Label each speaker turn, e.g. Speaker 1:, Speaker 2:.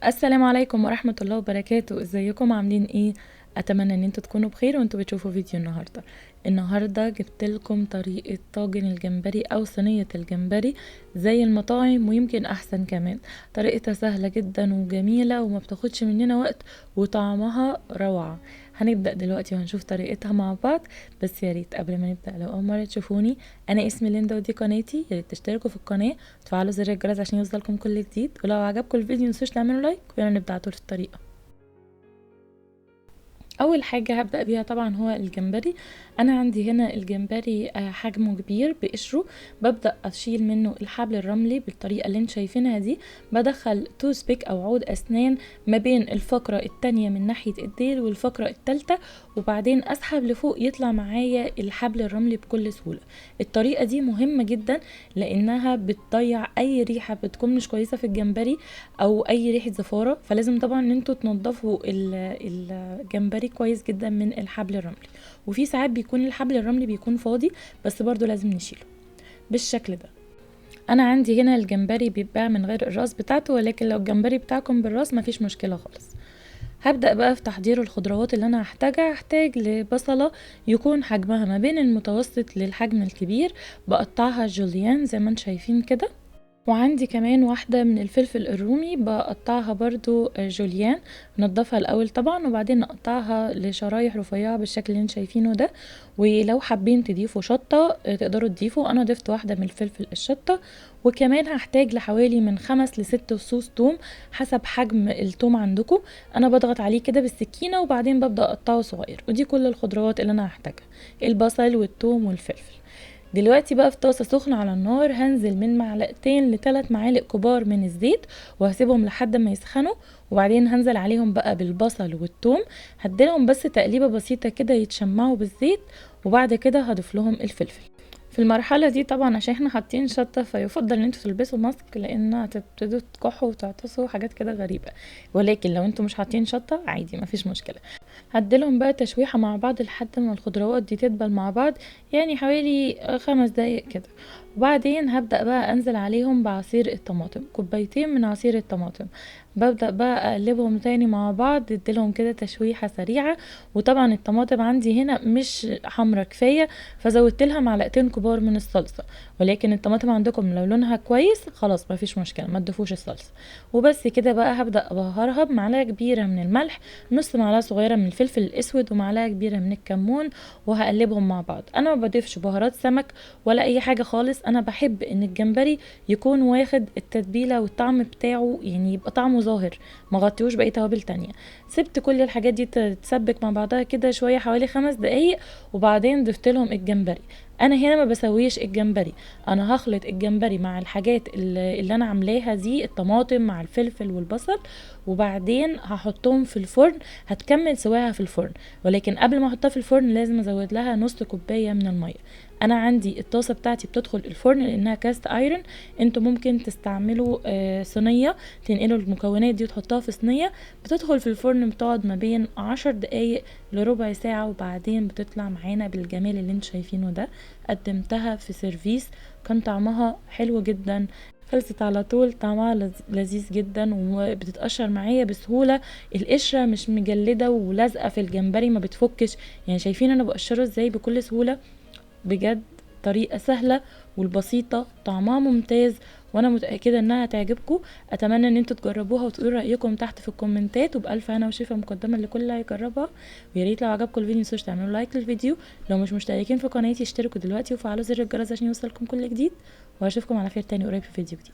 Speaker 1: السلام عليكم ورحمة الله وبركاته. ازيكم عاملين ايه؟ اتمنى ان انتوا تكونوا بخير وانتوا بتشوفوا فيديو النهاردة جبت لكم طريقة طاجن الجمبري او صينية الجمبري زي المطاعم ويمكن احسن كمان. طريقتها سهلة جدا وجميلة وما بتاخدش مننا وقت وطعمها روعة. هنبدأ دلوقتي وهنشوف طريقتها مع بعض. بس يا ريت قبل ما نبدأ لو اول مرة تشوفوني، انا اسمي ليندا ودي قناتي، يا ريت تشتركوا في القناة وتفعلوا زر الجرس عشان يوصلكم كل جديد، ولو عجبكم الفيديو متنسوش تعملوا لايك. ويلا نبدأ على طول في الطريقة. اول حاجه هبدا بيها طبعا هو الجمبري. انا عندي هنا الجمبري حجمه كبير بقشره. ببدا اشيل منه الحبل الرملي بالطريقه اللي انتم شايفينها دي. بدخل توز بيك او عود اسنان ما بين الفقره التانية من ناحيه الديل والفقره التالتة، وبعدين اسحب لفوق يطلع معايا الحبل الرملي بكل سهوله. الطريقه دي مهمه جدا لانها بتضيع اي ريحه بتكون مش كويسه في الجمبري او اي ريحه زفاره، فلازم طبعا ان انتوا تنضفوا الجمبري كويس جدا من الحبل الرملي. وفي ساعات بيكون الحبل الرملي بيكون فاضي بس برضو لازم نشيله بالشكل ده. انا عندي هنا الجمبري بيتباع من غير الراس بتاعته، ولكن لو الجمبري بتاعكم بالراس مفيش مشكله خالص. هبدأ بقى في تحضير الخضروات اللي انا هحتاجها. هحتاج لبصلة يكون حجمها ما بين المتوسط للحجم الكبير، بقطعها جوليان زي ما انتم شايفين كده. وعندي كمان واحدة من الفلفل الرومي بقطعها برضو جوليان. نضفها الاول طبعا وبعدين نقطعها لشرايح رفيعة بالشكل اللي انتم شايفينه ده. ولو حابين تضيفوا شطة تقدروا تضيفوا، انا ضفت واحدة من الفلفل الشطة. وكمان هحتاج لحوالي من 5 ل6 فصوص توم حسب حجم التوم عندكم. انا بضغط عليه كده بالسكينة وبعدين ببدأ اقطعه صغير. ودي كل الخضروات اللي انا هحتاجها، البصل والثوم والفلفل. دلوقتي بقى في طاسة سخنة على النار هنزل من 2 ل3 معالق كبار من الزيت وهسيبهم لحد ما يسخنوا. وبعدين هنزل عليهم بقى بالبصل والثوم، هديلهم بس تقليبة بسيطة كده يتشمعوا بالزيت. وبعد كده هضيف لهم الفلفل. في المرحلة دي طبعا عشان احنا حاطين شطة فيفضل ان انتوا تلبسوا ماسك لان هتبتدوا تكحوا وتعطسوا حاجات كده غريبة، ولكن لو انتوا مش حاطين شطة عادي مفيش مشكلة. هديلهم بقى تشويحة مع بعض لحد ما الخضروات دي تدبل مع بعض، يعني حوالي 5 دقايق كده. وبعدين هبدأ بقى انزل عليهم بعصير الطماطم، كوبايتين من عصير الطماطم. ببدأ بقى اقلبهم تاني مع بعض، اديلهم كده تشويحة سريعة. وطبعا الطماطم عندي هنا مش حمرا كفاية فزودت لها معلقتين كبار من الصلصة، ولكن الطماطم عندكم لو لونها كويس خلاص مفيش مشكلة ما تضيفوش الصلصة. وبس كده بقى هبدأ ابهرها بمعلقة كبيرة من الملح، نص معلقة صغيرة من الفلفل الاسود، ومعلقة كبيرة من الكمون. وهقلبهم مع بعض. انا ما بضيفش بهارات سمك ولا اي حاجة خالص. انا بحب ان الجمبري يكون واخد التتبيلة والطعم بتاعه، يعني يبقى طعمه ظاهر، ما غطيوش باي توابل تانية. سبت كل الحاجات دي تتسبك مع بعضها كده شوية حوالي 5 دقايق، وبعدين ضفت لهم الجمبري. انا هنا ما بسويش الجمبري، انا هخلط الجمبري مع الحاجات اللي انا عاملاها دي، الطماطم مع الفلفل والبصل، وبعدين هحطهم في الفرن. هتكمل سواها في الفرن، ولكن قبل ما احطها في الفرن لازم ازود لها نص كوبايه من الميه. انا عندي الطاسه بتاعتي بتدخل الفرن لانها كاست ايرون. انتوا ممكن تستعملوا صينيه، تنقلوا المكونات دي وتحطها في صينيه. بتدخل في الفرن بتقعد ما بين 10 دقايق لربع ساعه، وبعدين بتطلع معانا بالجمال اللي انتوا شايفينه ده. قدمتها في سيرفيس كان طعمها حلو جدا، خلصت على طول، طعمها لذيذ جدا وبتتقشر معايا بسهولة. القشرة مش مجلدة ولازقة في الجمبري ما بتفكش، يعني شايفين انا بقشره ازاي بكل سهولة. بجد طريقة سهلة والبسيطة طعمها ممتاز، وانا متأكدة انها هتعجبكم. اتمنى ان انتوا تجربوها وتقولوا رأيكم تحت في الكومنتات، وبألف هنا وشفا مقدمة لكل اللي هيجربها. ويا ريت لو عجبكم الفيديو متنسوش تعملوا لايك للفيديو. لو مش مشتركين في قناتي اشتركوا دلوقتي وفعلوا زر الجرس عشان يوصلكم كل جديد. واشوفكم على خير تاني قريب في فيديو جديد.